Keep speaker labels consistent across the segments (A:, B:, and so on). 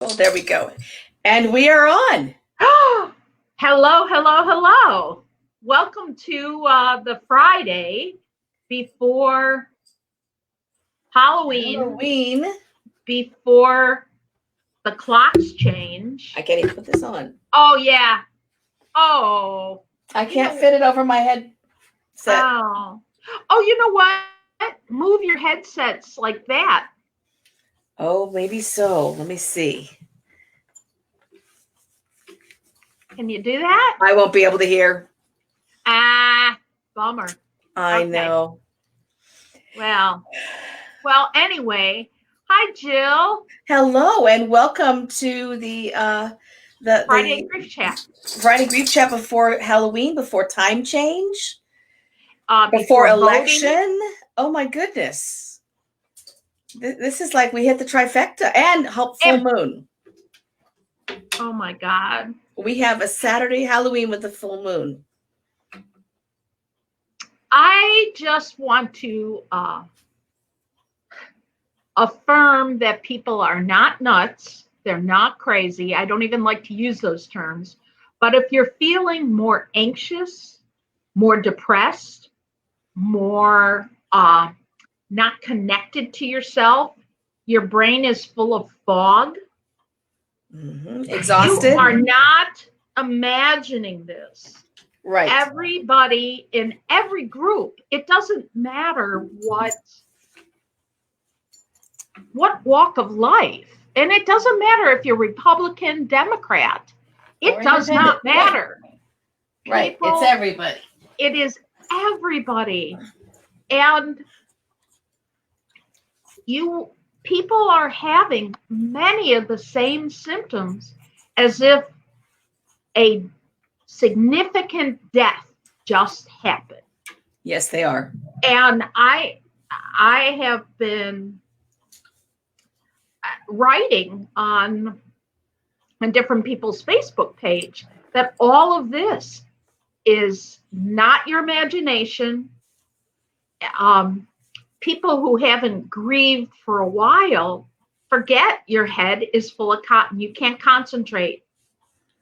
A: Well, there we go. And we are on.
B: Hello, hello, hello. Welcome to the Friday before Halloween, before the clocks change.
A: I can't even put this on.
B: Oh, yeah. Oh.
A: I can't fit it over my headset.
B: Oh, you know what? Move your headsets like that.
A: Oh, maybe so. Let me see.
B: Can you do that?
A: I won't be able to hear.
B: Bummer.
A: I know.
B: Well, anyway, hi, Jill.
A: Hello, and welcome to the
B: Friday Grief Chat.
A: Friday Grief Chat before Halloween, before time change,
B: before
A: election.
B: Voting.
A: Oh my goodness. This is like we hit the trifecta and full moon.
B: Oh my God.
A: We have a Saturday Halloween with the full moon.
B: I just want to affirm that people are not nuts. They're not crazy. I don't even like to use those terms. But if you're feeling more anxious, more depressed, more not connected to yourself, your brain is full of fog.
A: Exhausted.
B: You are not imagining this.
A: Right.
B: Everybody in every group, it doesn't matter what walk of life. And it doesn't matter if you're Republican, Democrat. It does not matter.
A: Right. It's everybody.
B: It is everybody. And people are having many of the same symptoms as if a significant death just happened.
A: Yes, they are.
B: And I have been writing on different people's Facebook page that all of this is not your imagination. People who haven't grieved for a while forget your head is full of cotton. You can't concentrate.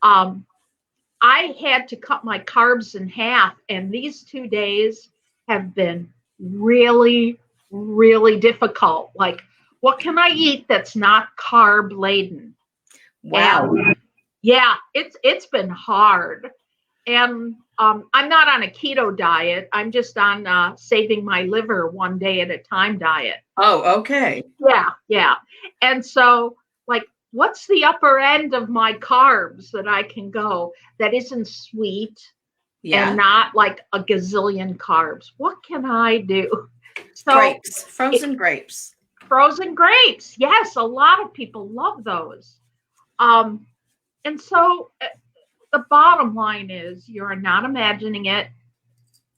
B: I had to cut my carbs in half, and these 2 days have been really, really difficult. Like, what can I eat that's not carb laden?
A: Wow.
B: And yeah, it's been hard. And I'm not on a keto diet. I'm just on saving my liver one day at a time diet.
A: Oh, okay.
B: Yeah. And so, like, what's the upper end of my carbs that I can go that isn't sweet and not like a gazillion carbs? What can I do? So
A: grapes, frozen grapes.
B: Frozen grapes. Yes, a lot of people love those. And so the bottom line is you're not imagining it.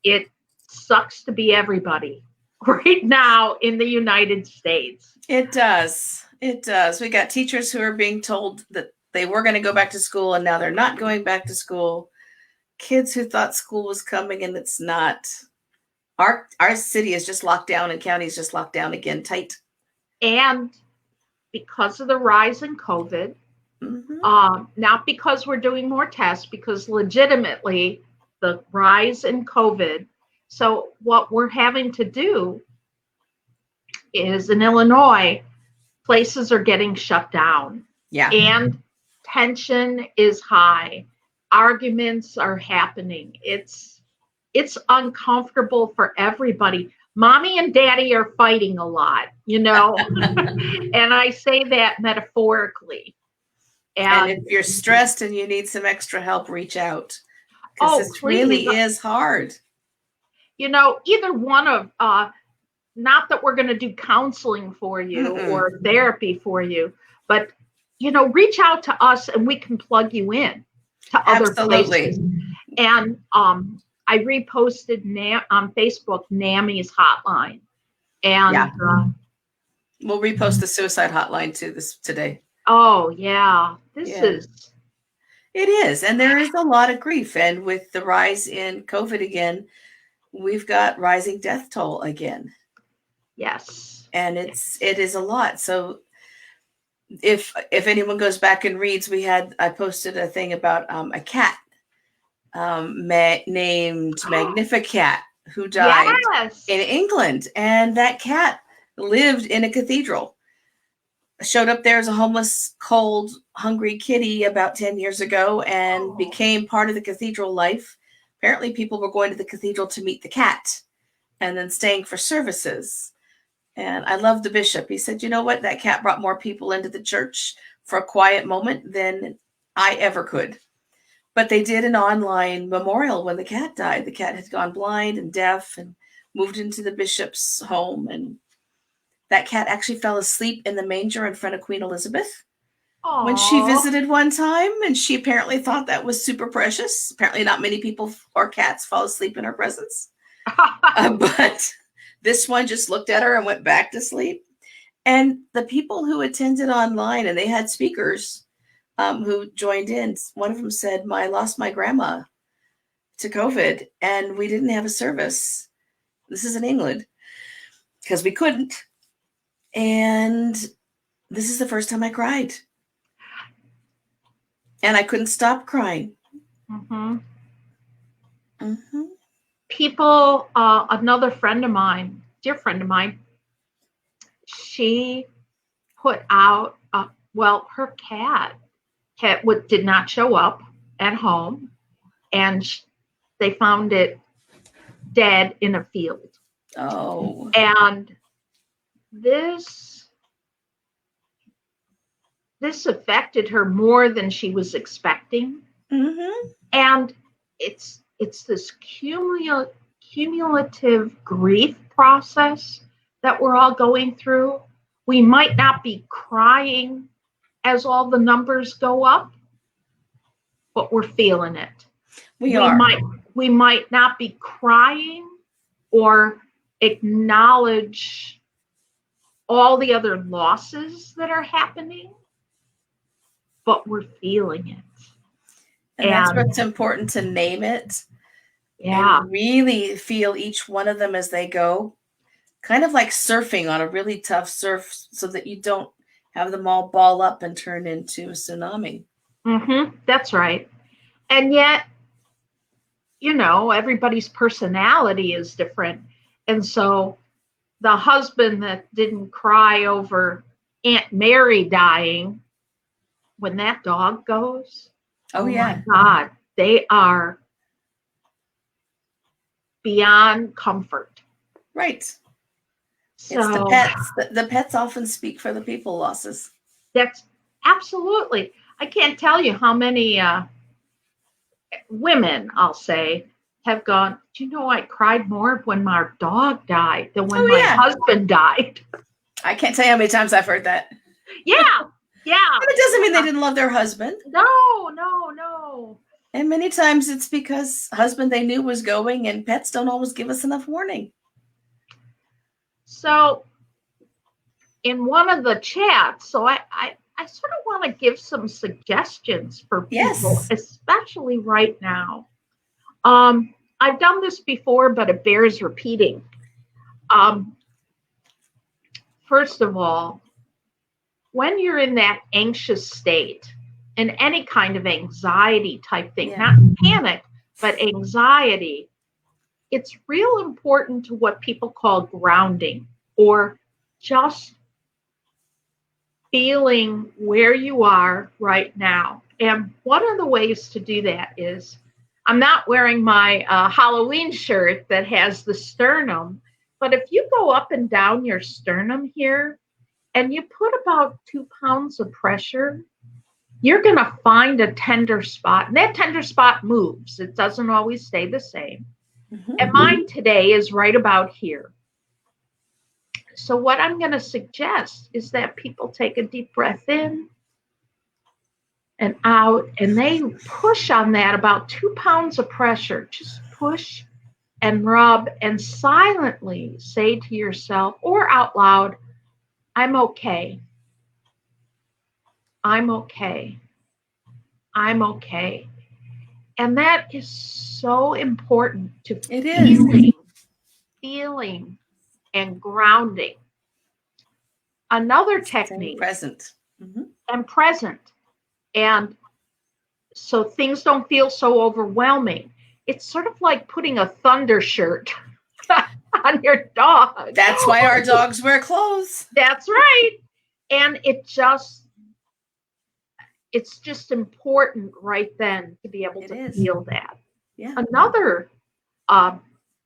B: It sucks to be everybody right now in the United States.
A: It does. It does. We got teachers who are being told that they were going to go back to school and now they're not going back to school. Kids who thought school was coming and it's not. Our city is just locked down and county is just locked down again tight.
B: And because of the rise in COVID, not because we're doing more tests, because legitimately the rise in COVID. So what we're having to do is in Illinois, places are getting shut down.
A: Yeah.
B: And tension is high. Arguments are happening. It's uncomfortable for everybody. Mommy and daddy are fighting a lot, and I say that metaphorically.
A: And if you're stressed and you need some extra help, reach out. Because this really is hard.
B: Either one of, not that we're going to do counseling for you or therapy for you, but, reach out to us and we can plug you in to other places. And I reposted on Facebook NAMI's hotline. And
A: we'll repost the suicide hotline too today.
B: Oh, yeah. It
A: is. And there is a lot of grief. And with the rise in COVID again, we've got rising death toll again.
B: Yes.
A: And it is a lot. So if anyone goes back and reads, I posted a thing about a cat named Magnificat who died in England, and that cat lived in a cathedral. Showed up there as a homeless, cold, hungry kitty about 10 years ago and became part of the cathedral life. Apparently, people were going to the cathedral to meet the cat and then staying for services. And I love the bishop. He said, you know what? That cat brought more people into the church for a quiet moment than I ever could. But they did an online memorial when the cat died. The cat had gone blind and deaf and moved into the bishop's home. And that cat actually fell asleep in the manger in front of Queen Elizabeth when she visited one time. And she apparently thought that was super precious. Apparently not many people or cats fall asleep in her presence. But this one just looked at her and went back to sleep. And the people who attended online, and they had speakers who joined in, one of them said, I lost my grandma to COVID and we didn't have a service. This is in England because we couldn't. And this is the first time I cried. And I couldn't stop crying.
B: Mm-hmm.
A: Mm-hmm.
B: People, another friend of mine, dear friend of mine, she put out, her cat did not show up at home, and they found it dead in a field.
A: Oh.
B: And this affected her more than she was expecting.
A: Mm-hmm.
B: And it's this cumulative grief process that we're all going through. We might not be crying as all the numbers go up, but we're feeling it. We might not be crying or acknowledge all the other losses that are happening, but we're feeling it.
A: And that's what's important, to name it.
B: Yeah.
A: And really feel each one of them as they go. Kind of like surfing on a really tough surf, so that you don't have them all ball up and turn into a tsunami.
B: Mm-hmm. That's right. And yet, everybody's personality is different. And so the husband that didn't cry over Aunt Mary dying, when that dog goes, oh yeah, my God, they are beyond comfort.
A: Right.
B: So,
A: it's the pets. The pets often speak for the people losses.
B: That's absolutely. I can't tell you how many women, I'll say, have gone, I cried more when my dog died than when my husband died.
A: I can't tell you how many times I've heard that.
B: Yeah. Yeah.
A: But it doesn't mean they didn't love their husband.
B: No.
A: And many times it's because husband they knew was going, and pets don't always give us enough warning.
B: So in one of the chats, so I sort of want to give some suggestions for people, especially right now. I've done this before, but it bears repeating. First of all, when you're in that anxious state, and any kind of anxiety type thing, not panic, but anxiety, it's real important to what people call grounding, or just feeling where you are right now. And one of the ways to do that is, I'm not wearing my Halloween shirt that has the sternum, but if you go up and down your sternum here and you put about 2 pounds of pressure, you're going to find a tender spot. And that tender spot moves. It doesn't always stay the same. Mm-hmm. And mine today is right about here. So what I'm going to suggest is that people take a deep breath in and out, and they push on that about 2 pounds of pressure. Just push and rub, and silently say to yourself or out loud, I'm okay. I'm okay. I'm okay. And that is so important to feeling and grounding. Another technique.
A: Present.
B: and present. And so things don't feel so overwhelming. It's sort of like putting a thunder shirt on your dog.
A: That's why our dogs wear clothes.
B: That's right. And it's just important right then to be able to feel that.
A: Yeah.
B: Another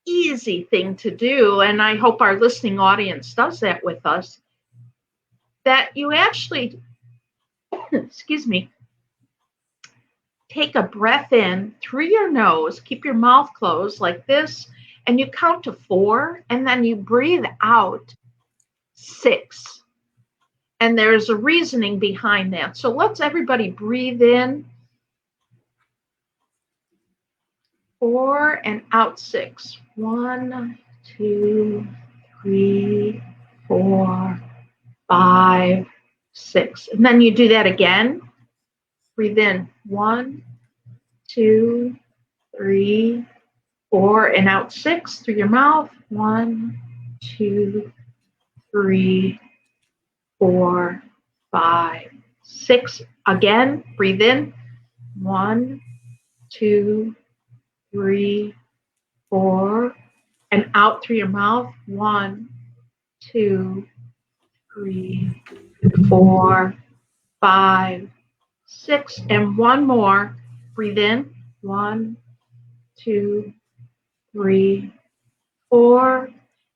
B: easy thing to do, and I hope our listening audience does that with us, that you actually, excuse me, take a breath in through your nose, keep your mouth closed like this, and you count to 4, and then you breathe out 6. And there's a reasoning behind that. So let's everybody breathe in 4 and out 6. 1, 2, 3, 4, 5, 6. And then you do that again. Breathe in 1, 2, 3, 4, and out 6 through your mouth. 1, 2, 3, 4, 5, 6. Again, breathe in 1, 2, 3, 4, and out through your mouth. 1, 2, 3, 4, 5, 6, and one more. Breathe in 1, 2, 3, 4,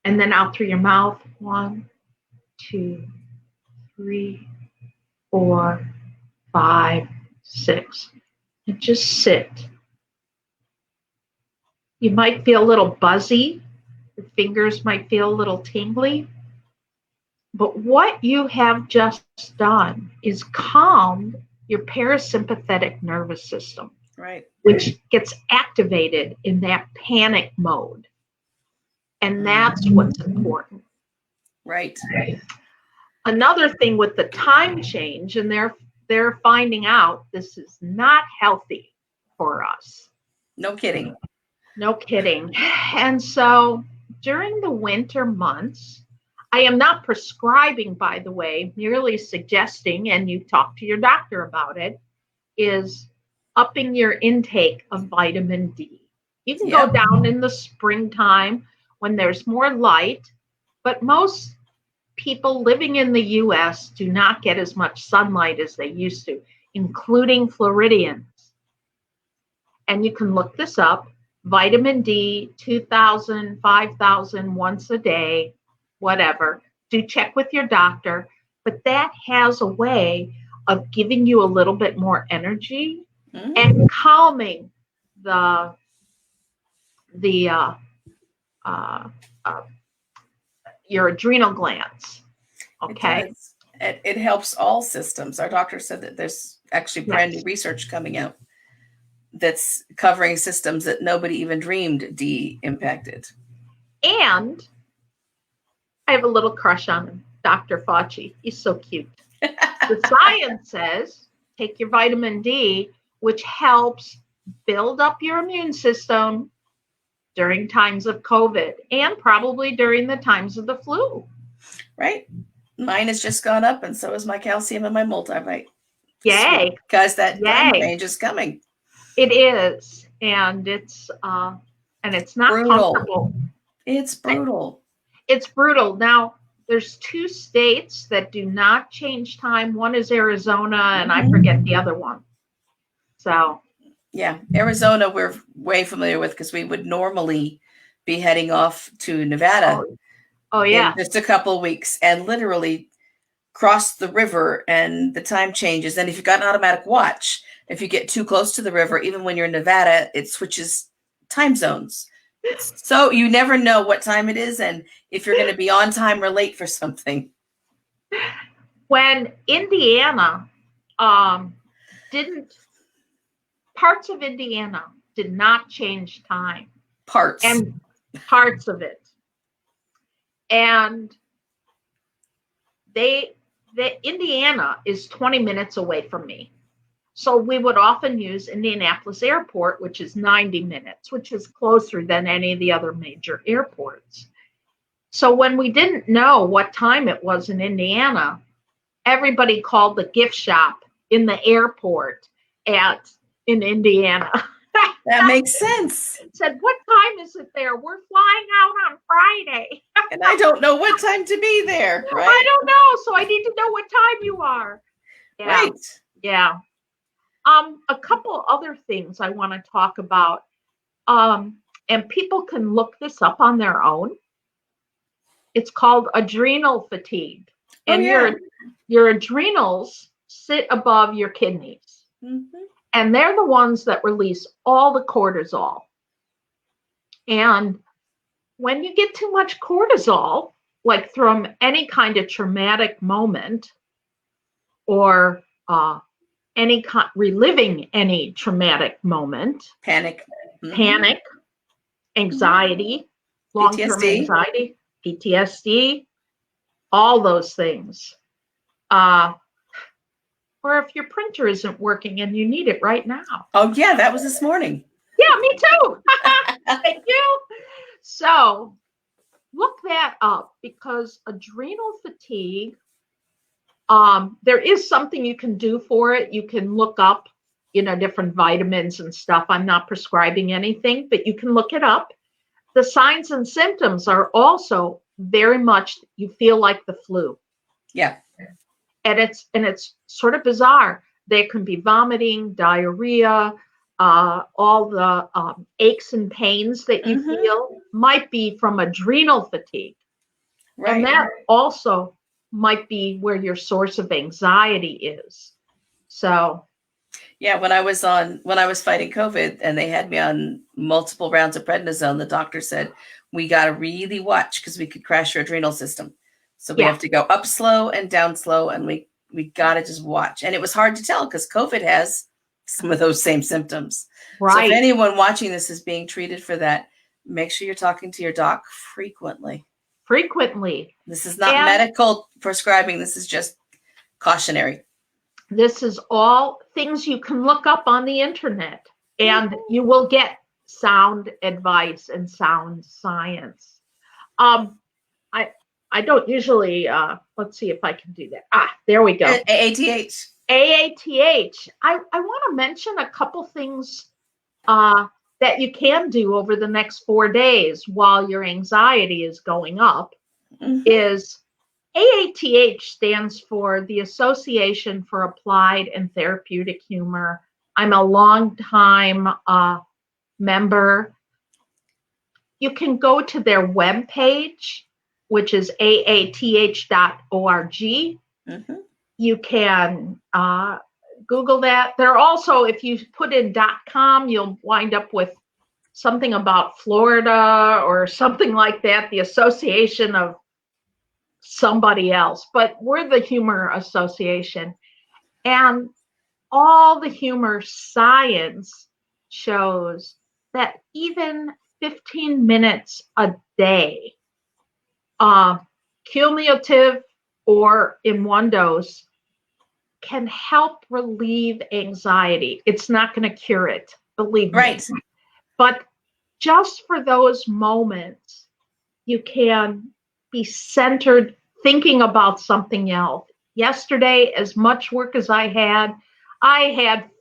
B: and then out through your mouth. 1, 2, 3, 4, 5, 6. And just sit. You might feel a little buzzy. Your fingers might feel a little tingly. But what you have just done is calmed your parasympathetic nervous system,
A: right,
B: which gets activated in that panic mode. And that's what's important.
A: Right.
B: Another thing with the time change, and they're finding out this is not healthy for us.
A: No kidding.
B: No kidding. And so during the winter months, I am not prescribing, by the way, merely suggesting, and you talk to your doctor about it, is upping your intake of vitamin D. You can go down in the springtime when there's more light, but most people living in the U.S. do not get as much sunlight as they used to, including Floridians. And you can look this up, vitamin D, 2,000, 5,000 once a day, whatever. Do check with your doctor, but that has a way of giving you a little bit more energy and calming your adrenal glands. Okay.
A: It helps all systems. Our doctor said that there's actually brand new research coming out that's covering systems that nobody even dreamed D impacted.
B: And I have a little crush on him, Dr. Fauci. He's so cute. The science says take your vitamin D, which helps build up your immune system during times of COVID and probably during the times of the flu.
A: Right. Mine has just gone up, and so is my calcium and my multivite.
B: Yay.
A: Because that climate change is coming.
B: It is. And it's not
A: brutal.
B: comfortable.
A: It's brutal.
B: It's brutal. Now, there's 2 states that do not change time. One is Arizona, and I forget the other one. So,
A: yeah, Arizona we're way familiar with because we would normally be heading off to Nevada.
B: Oh yeah.
A: In just a couple of weeks and literally cross the river, and the time changes. And if you've got an automatic watch, if you get too close to the river, even when you're in Nevada, it switches time zones. So you never know what time it is and if you're going to be on time or late for something.
B: When Indiana parts of Indiana did not change time. Parts of it. And the Indiana is 20 minutes away from me. So we would often use Indianapolis Airport, which is 90 minutes, which is closer than any of the other major airports. So when we didn't know what time it was in Indiana, everybody called the gift shop in the airport in Indiana.
A: That makes sense.
B: Said, what time is it there? We're flying out on Friday.
A: And I don't know what time to be there, right?
B: I don't know, so I need to know what time you are. Yeah.
A: Right.
B: Yeah. A couple other things I want to talk about. And people can look this up on their own. It's called adrenal fatigue. And your adrenals sit above your kidneys. Mm-hmm. And they're the ones that release all the cortisol. And when you get too much cortisol, like from any kind of traumatic moment or reliving any traumatic moment,
A: panic,
B: anxiety, long-term PTSD. Anxiety, PTSD, all those things. Or if your printer isn't working and you need it right now.
A: Oh, yeah, that was this morning.
B: Yeah, me too. Thank you. So look that up, because adrenal fatigue, there is something you can do for it. You can look up, different vitamins and stuff. I'm not prescribing anything, but you can look it up. The signs and symptoms are also very much, you feel like the flu.
A: Yeah.
B: And it's sort of bizarre. There can be vomiting, diarrhea, all the aches and pains that you feel might be from adrenal fatigue. Right. And that also might be where your source of anxiety is. So,
A: yeah, when I was fighting COVID and they had me on multiple rounds of prednisone, the doctor said, we got to really watch because we could crash your adrenal system. So we have to go up slow and down slow, and we got to just watch. And it was hard to tell because COVID has some of those same symptoms. Right. So if anyone watching this is being treated for that, make sure you're talking to your doc frequently. This is not medical prescribing. This is just cautionary.
B: This is all things you can look up on the internet, and you will get sound advice and sound science. I don't usually, let's see if I can do that. There we go.
A: AATH.
B: AATH. I want to mention a couple things that you can do over the next 4 days while your anxiety is going up. Is AATH stands for the Association for Applied and Therapeutic Humor. I'm a longtime member. You can go to their webpage, which is aath.org. You can Google that. There are also, if you put in .com, you'll wind up with something about Florida or something like that, the association of somebody else. But we're the Humor Association. And all the humor science shows that even 15 minutes a day, cumulative or in one dose, can help relieve anxiety. It's not going to cure it, believe me.
A: Right.
B: But just for those moments, you can be centered thinking about something else. Yesterday, as much work as I had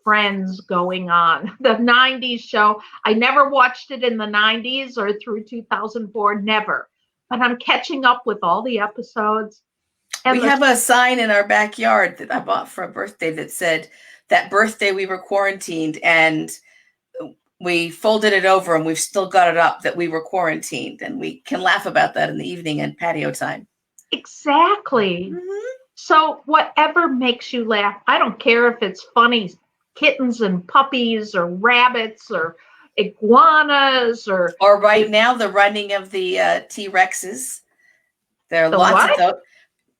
B: Friends going on. The 90s show. I never watched it in the 90s or through 2004, never. But I'm catching up with all the episodes.
A: And we have a sign in our backyard that I bought for a birthday that said that birthday we were quarantined, and we folded it over and we've still got it up that we were quarantined, and we can laugh about that in the evening and patio time.
B: Exactly. So whatever makes you laugh, I don't care if it's funny kittens and puppies or rabbits or iguanas or
A: right now the running of the T-Rexes. There are lots of those.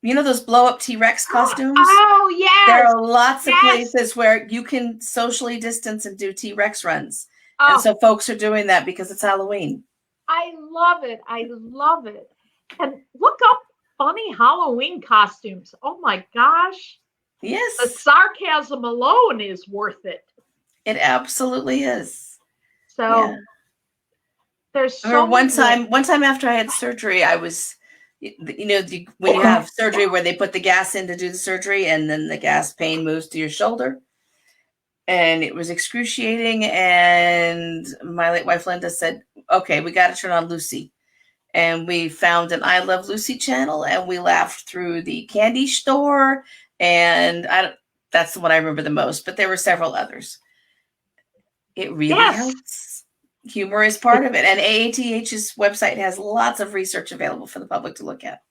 A: You know those blow-up T-Rex costumes?
B: Oh, yes.
A: There are lots of places where you can socially distance and do T-Rex runs. And so folks are doing that because it's Halloween.
B: I love it. I love it. And look up funny Halloween costumes. Oh, my gosh.
A: Yes.
B: The sarcasm alone is worth it.
A: It absolutely is.
B: So there's so
A: one time after I had surgery, I was when you have surgery where they put the gas in to do the surgery and then the gas pain moves to your shoulder. And it was excruciating. And my late wife, Linda, said, okay, we got to turn on Lucy. And we found an I Love Lucy channel and we laughed through the candy store. And that's the one I remember the most, but there were several others. It really helps. Humor is part of it. And AATH's website has lots of research available for the public to look at.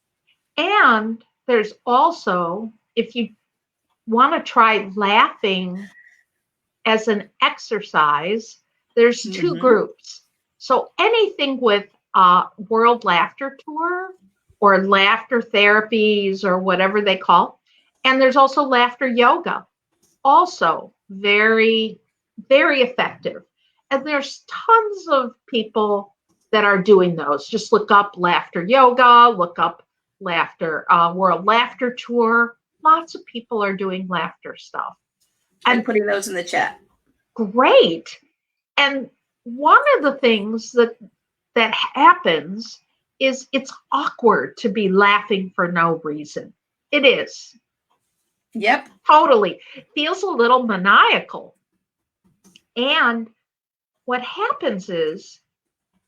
B: And there's also, if you want to try laughing as an exercise, there's two groups. So anything with World Laughter Tour or laughter therapies or whatever they call. And there's also laughter yoga, also very, very effective. And there's tons of people that are doing those. Just look up laughter yoga, look up laughter, World Laughter Tour. Lots of people are doing laughter stuff.
A: And putting those in the chat.
B: Great. And one of the things that happens is it's awkward to be laughing for no reason. It is.
A: Yep.
B: Totally. Feels a little maniacal. And what happens is,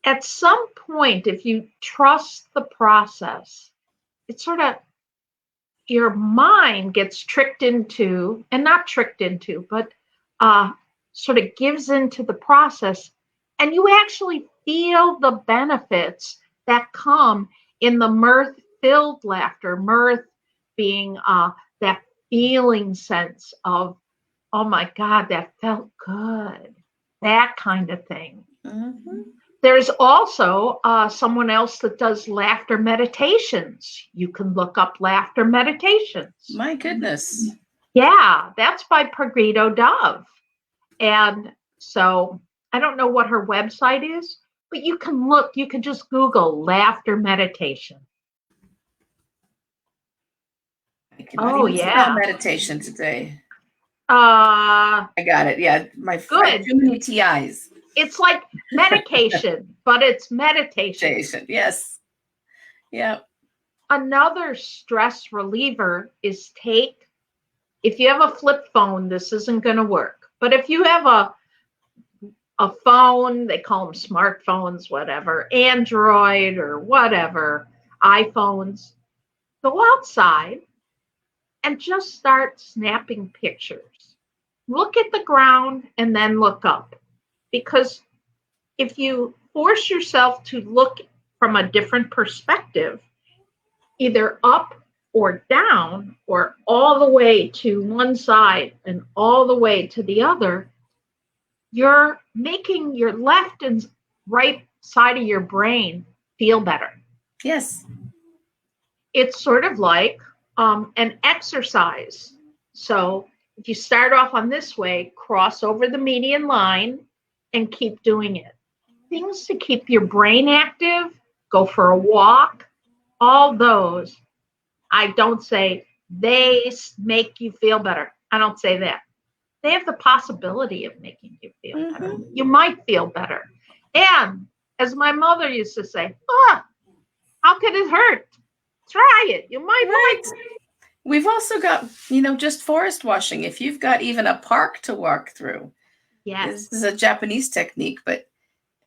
B: at some point, if you trust the process, it's sort of your mind gets tricked into, and not tricked into, but sort of gives into the process, and you actually feel the benefits that come in the mirth-filled laughter, mirth being that feeling sense of, oh my God, that felt good, that kind of thing.
A: Mm-hmm.
B: There's also someone else that does laughter meditations. You can look up laughter meditations.
A: My goodness.
B: Yeah, that's by Pregito Dove. And so I don't know what her website is, but you can look, you can just Google laughter meditation.
A: Oh, yeah. Meditation today.
B: I
A: got it. Yeah. My friend, too many TIs.
B: It's like medication, but it's meditation.
A: Yes. Yeah.
B: Another stress reliever is if you have a flip phone, this isn't going to work. But if you have a phone, they call them smartphones, whatever, Android or whatever, iPhones, go outside and just start snapping pictures. Look at the ground and then look up. Because if you force yourself to look from a different perspective, either up or down or all the way to one side and all the way to the other, you're making your left and right side of your brain feel better.
A: Yes.
B: It's sort of like an exercise. So if you start off on this way, cross over the median line and keep doing it. Things to keep your brain active, go for a walk, all those. I don't say they make you feel better. I don't say that. They have the possibility of making you feel better. You might feel better. And as my mother used to say, how could it hurt? Try it. You might like it.
A: We've also got, just forest washing. If you've got even a park to walk through.
B: Yes.
A: This is a Japanese technique, but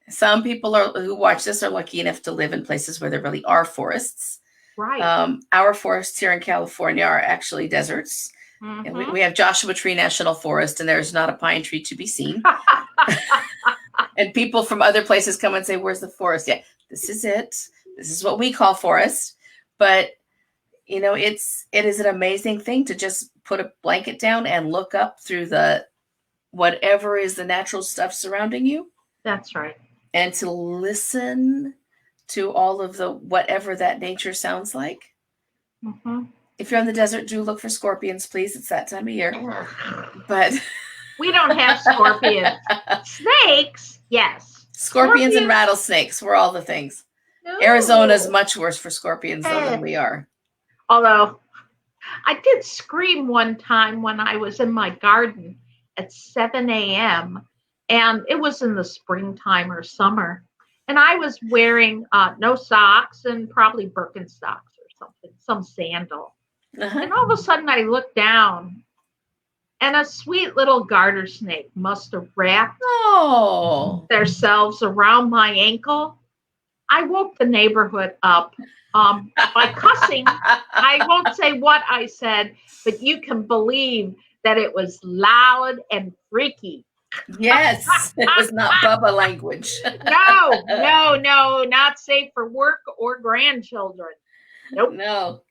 A: some people who watch this are lucky enough to live in places where there really are forests.
B: Right.
A: Our forests here in California are actually deserts. And we have Joshua Tree National Forest, and there's not a pine tree to be seen. And people from other places come and say, where's the forest? Yeah, this is it. This is what we call forest. But, it is an amazing thing to just put a blanket down and look up through whatever is the natural stuff surrounding you.
B: That's right.
A: And to listen to all of the whatever that nature sounds like. If you're on the desert, do look for scorpions, please. It's that time of year. But
B: we don't have scorpions. Snakes, yes.
A: Scorpions and rattlesnakes. We're all the things. No. Arizona's much worse for scorpions than we are.
B: Although I did scream one time when I was in my garden at 7 a.m. and it was in the springtime or summer. And I was wearing no socks and probably Birkenstocks or something, some sandal.
A: Uh-huh.
B: And all of a sudden I looked down and a sweet little garter snake must have wrapped themselves around my ankle. I woke the neighborhood up by cussing. I won't say what I said, but you can believe that it was loud and freaky.
A: Yes, it was not Bubba language.
B: No, not safe for work or grandchildren. Nope.
A: No.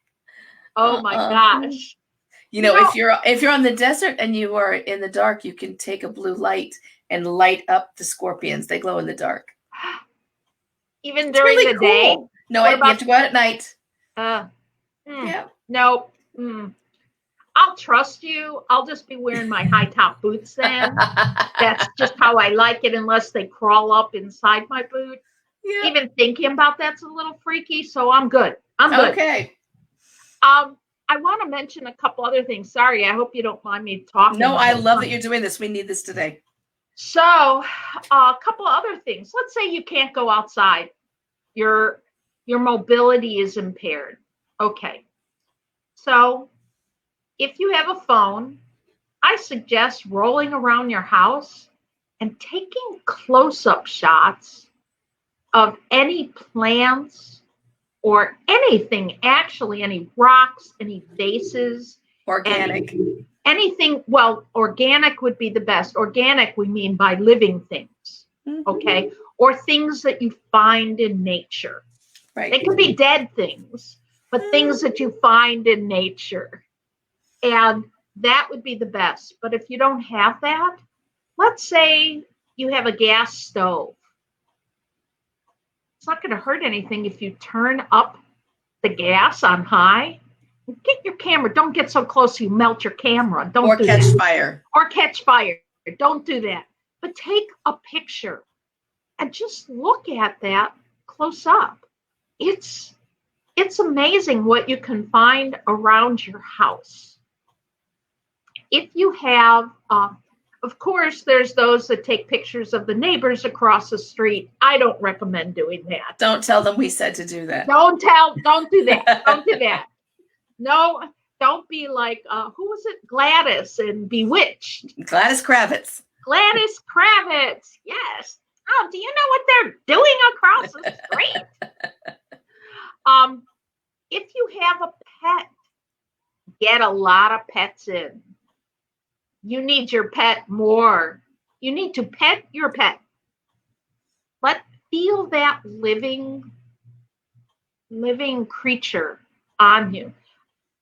B: Oh my gosh.
A: You know, if you're on the desert and you are in the dark, you can take a blue light and light up the scorpions. They glow in the dark.
B: Even during the day?
A: No, you have to go out at night.
B: Yeah. Nope. I'll trust you. I'll just be wearing my high top boots then. That's just how I like it, unless they crawl up inside my boot. Yeah. Even thinking about that's a little freaky, so I'm good. I'm good.
A: Okay.
B: I want to mention a couple other things. Sorry, I hope you don't mind me talking.
A: No, I love that you're doing this. We need this today.
B: So, a couple other things. Let's say you can't go outside. Your mobility is impaired. Okay. So, if you have a phone, I suggest rolling around your house and taking close-up shots of any plants or anything, actually, any rocks, any vases.
A: Organic.
B: Anything, well, organic would be the best. Organic, we mean by living things, okay? Or things that you find in nature.
A: Right.
B: They could be dead things, but things that you find in nature. And that would be the best. But if you don't have that, let's say you have a gas stove. It's not going to hurt anything if you turn up the gas on high. Get your camera. Don't get so close you melt your camera. Don't
A: catch fire.
B: Or catch fire. Don't do that. But take a picture and just look at that close up. It's amazing what you can find around your house. If you have, of course, there's those that take pictures of the neighbors across the street. I don't recommend doing that.
A: Don't tell them we said to do that.
B: Don't do that. Don't do that. No, don't be like, who was it? Gladys in Bewitched.
A: Gladys Kravitz.
B: Gladys Kravitz. Yes. Oh, do you know what they're doing across the street? If you have a pet, get a lot of pets in. You need your pet more. You need to pet your pet. Feel that living creature on you.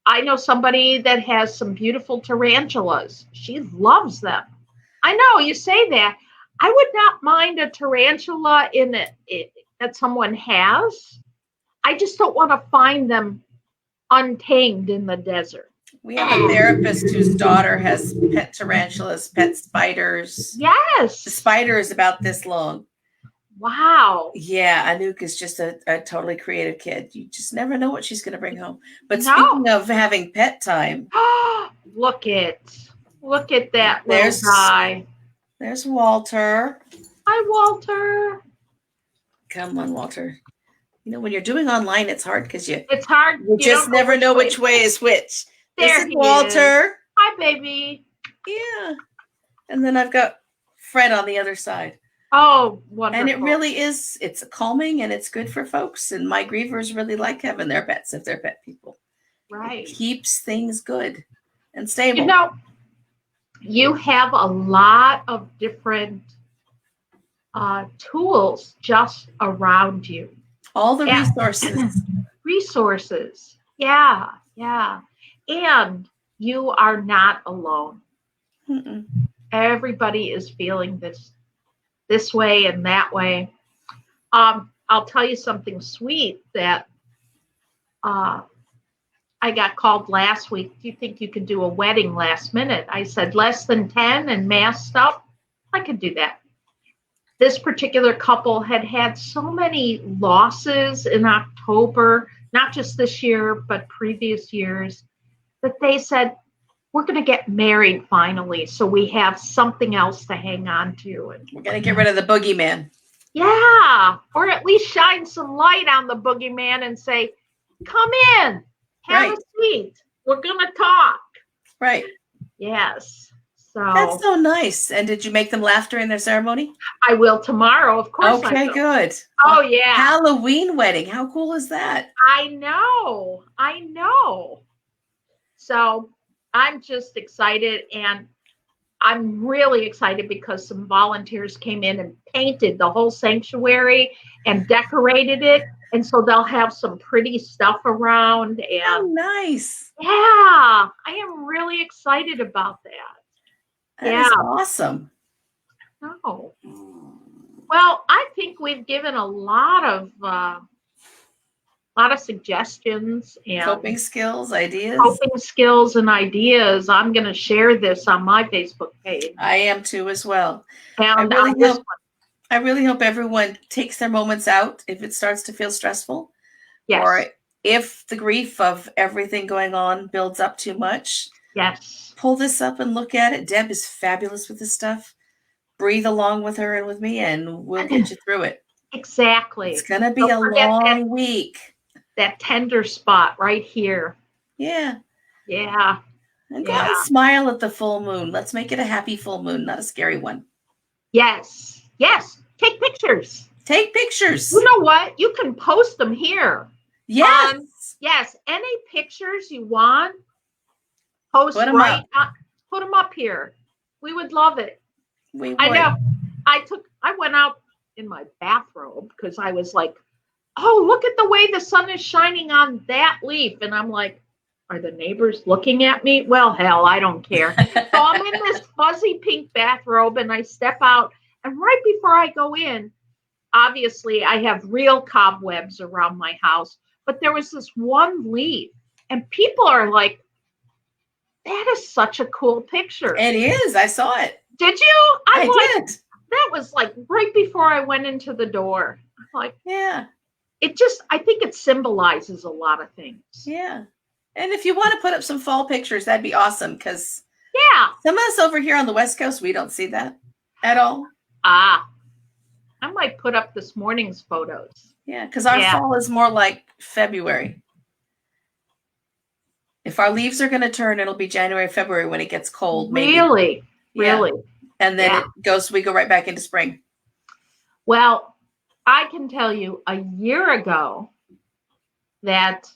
B: I know somebody that has some beautiful tarantulas. She loves them. I know you say that. I would not mind a tarantula that someone has. I just don't want to find them untamed in the desert.
A: We have a therapist whose daughter has pet tarantulas, pet spiders.
B: Yes.
A: The spider is about this long.
B: Wow.
A: Yeah, Anouk is just a totally creative kid. You just never know what she's going to bring home. But speaking of having pet time.
B: Look at that little guy.
A: There's Walter.
B: Hi, Walter.
A: Come on, Walter. You know, when you're doing online, it's hard because you just never know which way is which. This is Walter.
B: Hi, baby.
A: Yeah. And then I've got Fred on the other side.
B: Oh, wonderful.
A: And it really is, it's calming and it's good for folks. And my grievers really like having their pets if they're pet people.
B: Right.
A: It keeps things good and stable.
B: You know, you have a lot of different tools just around you.
A: All the resources.
B: Resources. Yeah. And you are not alone.
A: Mm-mm.
B: Everybody is feeling this way and that way. I'll tell you something sweet that I got called last week. Do you think you could do a wedding last minute? I said less than 10 and masked up. I could do that. This particular couple had so many losses in October, not just this year, but previous years, that they said, we're going to get married finally, so we have something else to hang on to. And
A: we're going to get rid of the boogeyman.
B: Yeah. Or at least shine some light on the boogeyman and say, come in, have
A: Right.
B: a seat. We're going to talk.
A: Right.
B: Yes.
A: That's
B: So
A: so nice. And did you make them laugh during their ceremony?
B: I will tomorrow. Of course I
A: Okay,
B: will.
A: good.
B: Oh, yeah.
A: Halloween wedding. How cool is that?
B: I know. I know. So I'm just excited, and I'm really excited because some volunteers came in and painted the whole sanctuary and decorated it. And so they'll have some pretty stuff around.
A: Oh,
B: And
A: nice.
B: yeah, I am really excited about that.
A: That is awesome.
B: Oh. Well, I think we've given a lot of suggestions and
A: Coping skills, ideas.
B: coping skills and ideas. I'm going to share this on my Facebook page.
A: I am too as well.
B: And
A: I really hope everyone takes their moments out if it starts to feel stressful.
B: Yes.
A: Or if the grief of everything going on builds up too much.
B: Yes.
A: Pull this up and look at it. Deb is fabulous with this stuff. Breathe along with her and with me, and we'll get you through it.
B: Exactly.
A: It's going to be a long week.
B: That tender spot right here.
A: Yeah.
B: Yeah.
A: And go out and smile at the full moon. Let's make it a happy full moon, not a scary one.
B: Yes. Yes. Take pictures.
A: Take pictures.
B: You know what? You can post them here.
A: Yes.
B: Yes. Any pictures you want, post
A: Put them up.
B: Put them up here. We would love it.
A: We would.
B: I know. I went out in my bathrobe because I was like, oh, look at the way the sun is shining on that leaf. And I'm like, are the neighbors looking at me? Well, hell, I don't care. So I'm in this fuzzy pink bathrobe and I step out. And right before I go in, obviously I have real cobwebs around my house. But there was this one leaf. And people are like, that is such a cool picture.
A: It is. I saw it.
B: Did you?
A: I did.
B: That was like right before I went into the door. I'm like,
A: yeah.
B: I think it symbolizes a lot of things.
A: Yeah. And if you want to put up some fall pictures, that'd be awesome because some of us over here on the West Coast, we don't see that at all.
B: I might put up this morning's photos.
A: Yeah, because our fall is more like February. If our leaves are going to turn, it'll be January, February when it gets cold. Maybe.
B: Really?
A: Yeah.
B: Really?
A: And then we go right back into spring.
B: Well, I can tell you a year ago that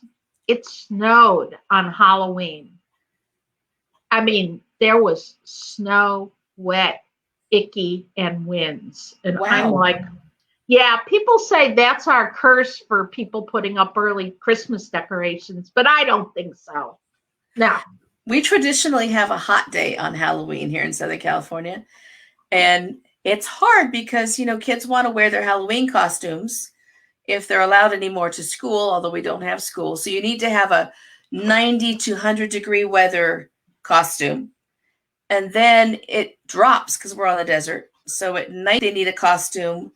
B: it snowed on Halloween. I mean, there was snow, wet, icky, and winds. And I'm like, people say that's our curse for people putting up early Christmas decorations, but I don't think so. No.
A: We traditionally have a hot day on Halloween here in Southern California. And it's hard because, kids want to wear their Halloween costumes if they're allowed anymore to school, although we don't have school. So you need to have a 90 to 100 degree weather costume. And then it drops because we're on the desert. So at night, they need a costume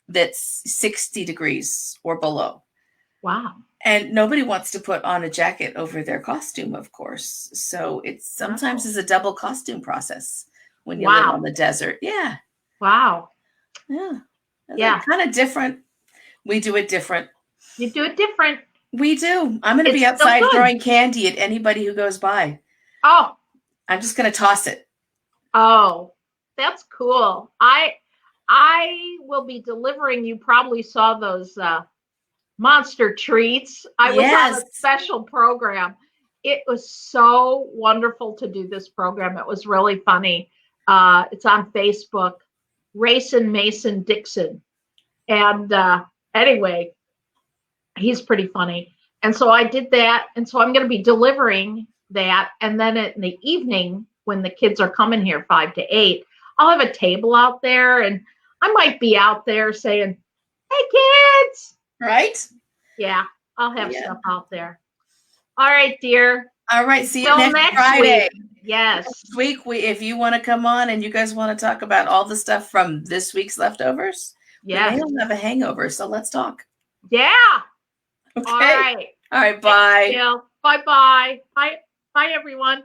A: that's 60 degrees or below.
B: Wow.
A: And nobody wants to put on a jacket over their costume, of course. So it's sometimes is a double costume process when you live on the desert. Yeah.
B: Wow.
A: Yeah. Yeah. Kind of different. We do it different.
B: You do it different.
A: We do. I'm going to be outside throwing candy at anybody who goes by.
B: Oh.
A: I'm just going to toss it.
B: Oh, that's cool. I will be delivering. You probably saw those monster treats. I was on a special program. It was so wonderful to do this program. It was really funny. It's on Facebook, Racin Mason Dixon. And anyway, he's pretty funny. And so I did that. And so I'm going to be delivering that. And then in the evening, when the kids are coming here 5 to 8, I'll have a table out there. And I might be out there saying, hey, kids.
A: Right?
B: Yeah, I'll have stuff out there. All right, dear.
A: All right, see you next Friday.
B: Week. Yes.
A: Next week, if you want to come on and you guys want to talk about all the stuff from this week's leftovers, we may not have a hangover, so let's talk.
B: Yeah.
A: Okay.
B: All right.
A: All right, bye.
B: Bye-bye. Bye, everyone.